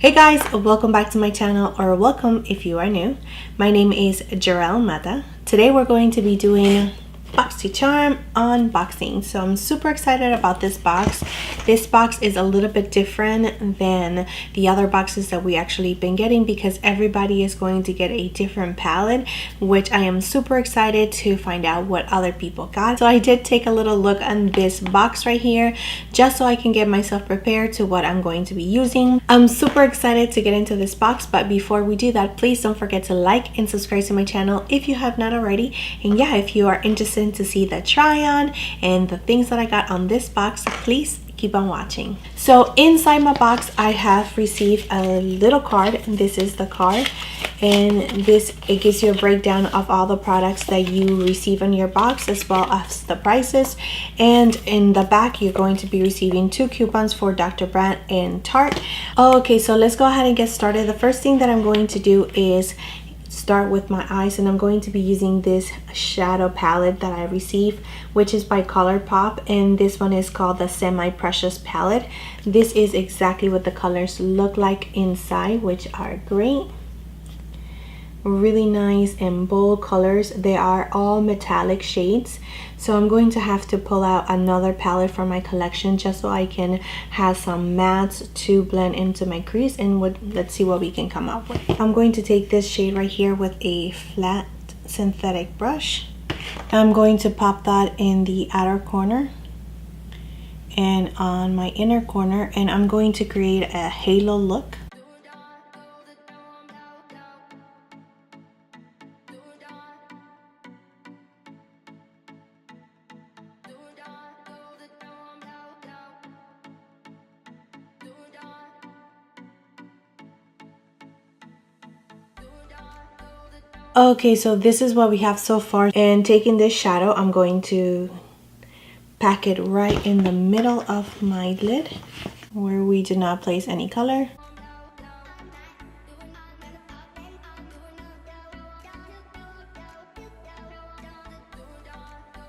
Hey guys, welcome back to my channel, or welcome if you are new. My name is Gerel Matta. Today we're going to be doing Boxycharm unboxing. So I'm super excited about this box. This box is a little bit different than the other boxes that we actually been getting because everybody is going to get a different palette, which I am super excited to find out what other people got. So I did take a little look on this box right here just so I can get myself prepared to what I'm going to be using. I'm super excited to get into this box, but before we do that, please don't forget to like and subscribe to my channel if you have not already. And yeah, if you are interested to see the try-on and the things that I got on this box, please keep on watching. So inside my box I have received a little card. This is the card, and it gives you a breakdown of all the products that you receive in your box as well as the prices. And in the back you're going to be receiving 2 coupons for Dr. Brandt and Tarte. Okay, so let's go ahead and get started. The first thing that I'm going to do is start with my eyes, and I'm going to be using this shadow palette that I received, which is by ColourPop, and this one is called the Semi Precious palette. This is exactly what the colors look like inside, which are great, really nice and bold colors. They are all metallic shades, so I'm going to have to pull out another palette from my collection just so I can have some mattes to blend into my crease, and let's see what we can come up with. I'm going to take this shade right here with a flat synthetic brush. I'm going to pop that in the outer corner and on my inner corner, and I'm going to create a halo look. Okay, so this is what we have so far, and taking this shadow, I'm going to pack it right in the middle of my lid where we did not place any color.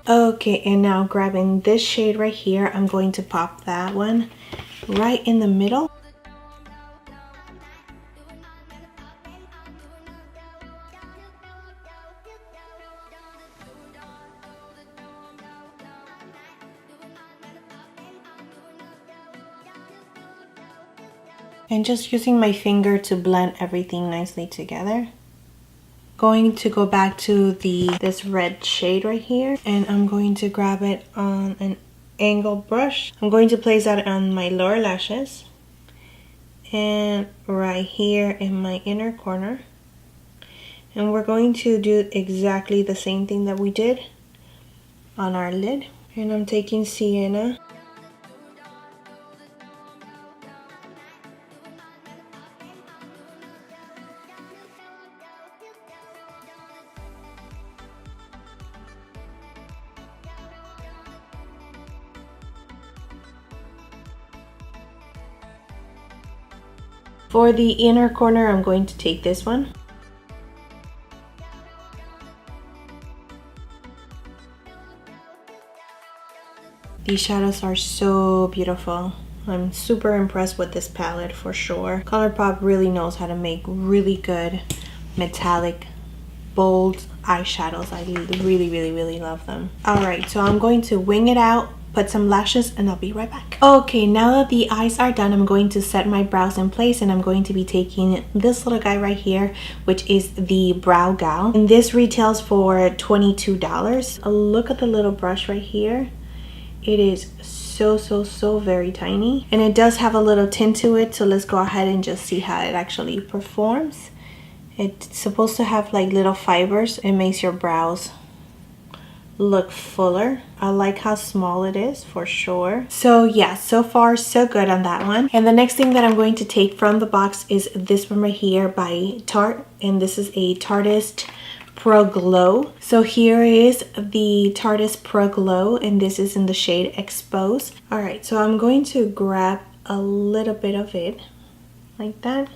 Okay, and now grabbing this shade right here, I'm going to pop that one right in the middle. And just using my finger to blend everything nicely together. Going to go back to this red shade right here, and I'm going to grab it on an angle brush. I'm going to place that on my lower lashes and right here in my inner corner. And we're going to do exactly the same thing that we did on our lid. And I'm taking Sienna. For the inner corner, I'm going to take this one. These shadows are so beautiful. I'm super impressed with this palette for sure. ColourPop really knows how to make really good metallic, bold eyeshadows. I really love them. Alright, so I'm going to wing it out, put some lashes, and I'll be right back. Okay, now that the eyes are done, I'm going to set my brows in place, and I'm going to be taking this little guy right here, which is the Brow Gal, and this retails for $22. Look at the little brush right here. It is so very tiny, and it does have a little tint to it, so let's go ahead and just see how it actually performs. It's supposed to have like little fibers. It makes your brows look fuller. I like how small it is for sure. So yeah, so far so good on that one. And the next thing that I'm going to take from the box is this one right here by Tarte, and this is a Tarteist Pro Glow. So here is the Tarteist Pro Glow, and this is in the shade Expose. All right, so I'm going to grab a little bit of it like that.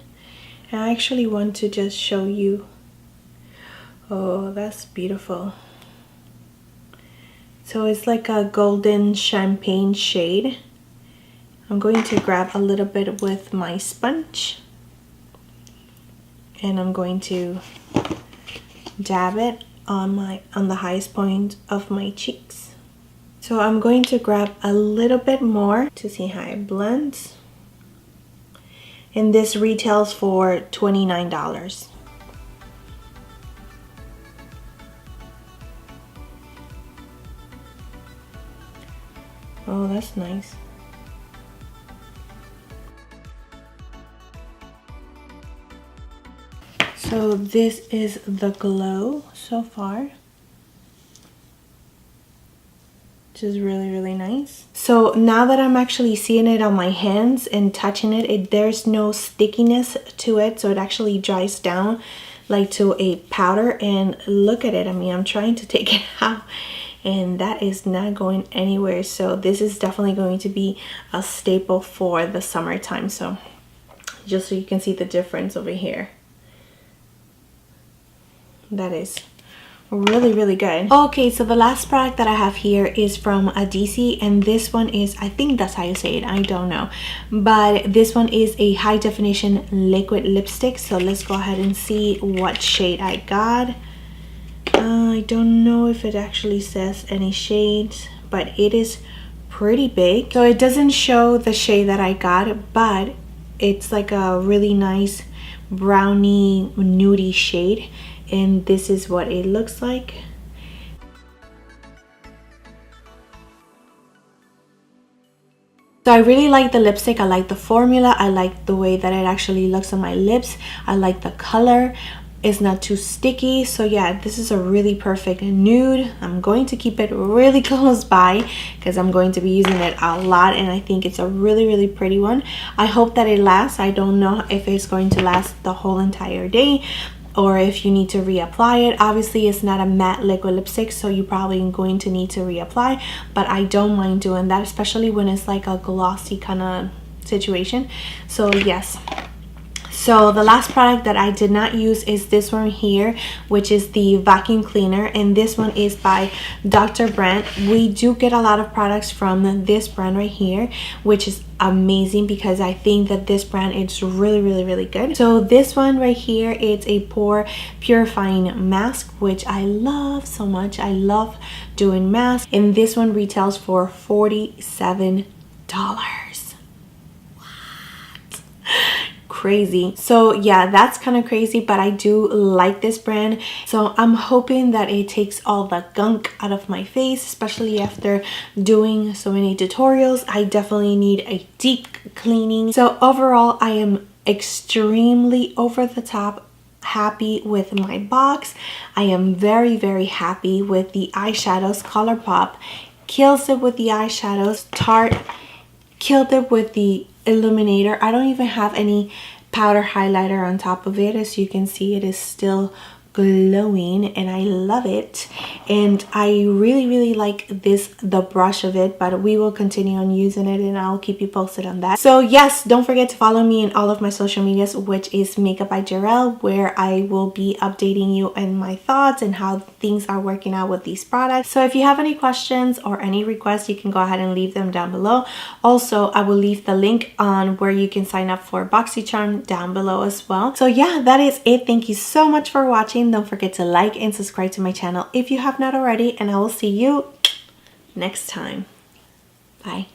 And I actually want to just show you. Oh, that's beautiful. So it's like a golden champagne shade. I'm going to grab a little bit with my sponge and I'm going to dab it on the highest point of my cheeks. So I'm going to grab a little bit more to see how it blends. And this retails for $29. Oh, that's nice. So this is the glow so far, which is really, really nice. So now that I'm actually seeing it on my hands and touching it, there's no stickiness to it, so it actually dries down like to a powder. And look at it, I mean, I'm trying to take it out and that is not going anywhere. So this is definitely going to be a staple for the summertime. So just so you can see the difference over here, that is really, really good. Okay, so the last product that I have here is from DC, and this one is, I think that's how you say it, I don't know, but this one is a high definition liquid lipstick. So let's go ahead and see what shade I got. I don't know if it actually says any shades, but it is pretty big. So it doesn't show the shade that I got, but it's like a really nice brownie nudie shade, and this is what it looks like. So I really like the lipstick. I like the formula. I like the way that it actually looks on my lips. I like the color. It's not too sticky. So yeah, this is a really perfect nude. I'm going to keep it really close by because I'm going to be using it a lot, and I think it's a really, really pretty one. I hope that it lasts. I don't know if it's going to last the whole entire day or if you need to reapply it. Obviously it's not a matte liquid lipstick, so you're probably going to need to reapply, but I don't mind doing that, especially when it's like a glossy kind of situation. So yes. So the last product that I did not use is this one here, which is the vacuum cleaner, and this one is by Dr. Brandt. We do get a lot of products from this brand right here, which is amazing because I think that this brand is really, really, really good. So this one right here, it's a pore purifying mask, which I love so much. I love doing masks, and this one retails for $47. Crazy. So yeah, that's kind of crazy, but I do like this brand. So I'm hoping that it takes all the gunk out of my face, especially after doing so many tutorials. I definitely need a deep cleaning. So overall, I am extremely over the top happy with my box. I am very, very happy with the eyeshadows. ColourPop kills it with the eyeshadows. Tarte killed it with the illuminator. I don't even have any powder highlighter on top of it. As you can see, it is still glowing and I love it, and I really, really like the brush of it, but we will continue on using it and I'll keep you posted on that. So yes, don't forget to follow me in all of my social medias, which is Makeup by Gerel, where I will be updating you and my thoughts and how things are working out with these products. So if you have any questions or any requests, you can go ahead and leave them down below. Also, I will leave the link on where you can sign up for Boxycharm down below as well. So yeah, that is it. Thank you so much for watching. Don't forget to like and subscribe to my channel if you have not already, and I will see you next time. Bye.